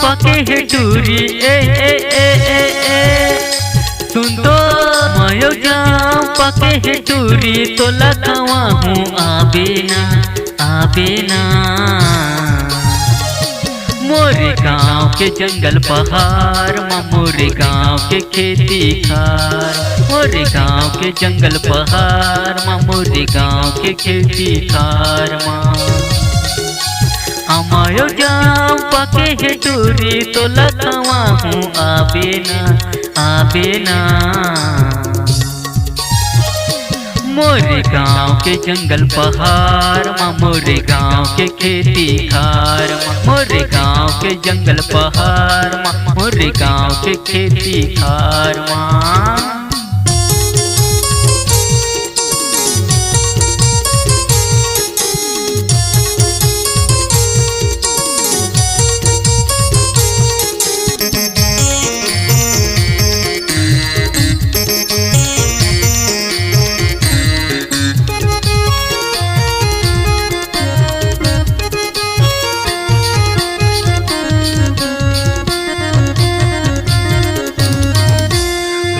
पके है टूरी ए ए ए ए ए सुन तो मायो जाम पके है टूरी तो लखवा हूँ आबे ना मोरे गाँव के जंगल पहाड़ माँ मोरे गाँव के खेती खार मोरे गाँव के जंगल पहाड़ माँ मोरे गाँव के खेती खार माँ अमायो जाम पके है टूरी तो लखवा हूँ आबे ना मोरे गाँव के जंगल पहाड़ माँ मोरे गाँव के खेती खार मोरे गाँव के जंगल पहाड़ माँ मोरे गाँव के खेती खार माँ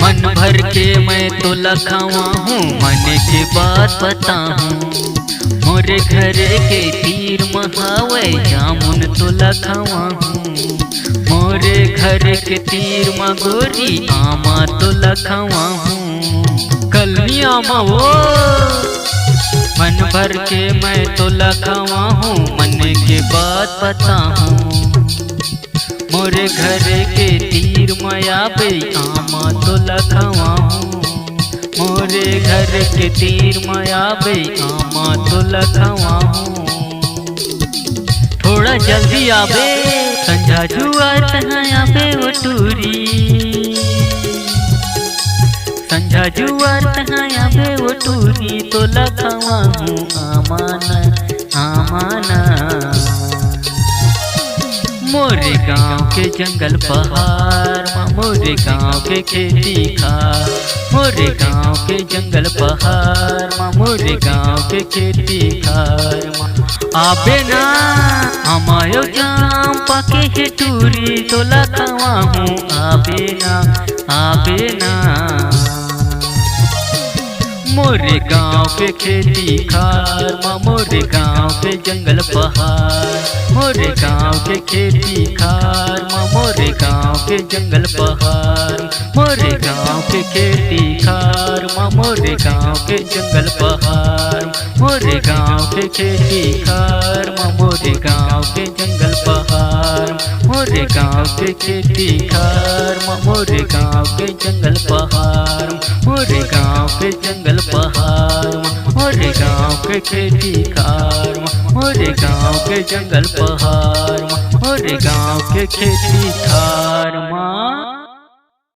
मन भर के मैं तो लखावा हूँ मन की बात बताऊँ मोरे घरे के तीर महावे जामुन तो लखावा हूँ मोरे घर के तीर मगोरी आमा तो लखावा हूँ कलमी आमा वो मन भर के मैं तो लखावा हूँ मन की बात बताऊँ मोरे घर के तीर माया बे आमा तो लखवा हूँ मोरे घर के तीर माया बे आमा तो लखवा हूँ थोड़ा जल्दी आबे संझा जुआ तहाँ आबे वो टूरी संझा जुआ तहाँ आबे वो टूरी तो लखवा हूँ आमाना मोरे गाँव के जंगल पहाड़ माँ मोरे गाँव के खेती खार मोरे गाँव के जंगल पहाड़ माँ मोरे गाँव के खेती खार माँ आबे ना हमायो जाम पके है टूरी तो लखवा हूँ आबे ना मोरे गाँव के खेती खार माँ मोरे गाँव के जंगल पहाड़ मोरे गाँव के खेती खार माँ मोरे गाँव के जंगल पहाड़ मोरे गाँव के खेती खार माँ मोरे गाँव के जंगल पहाड़ मोरे गाँव के खेती खार माँ मोरे गाँव के जंगल पहाड़ मोरे गाँव के खेती खार माँ मोरे गाँव के जंगल पहाड़ मोरे गाँव के जंगल पहाड़ मोरे गाँव के खेती खार मोरे गाँव के जंगल पहाड़ मोरे गाँव के खेती खार माँ।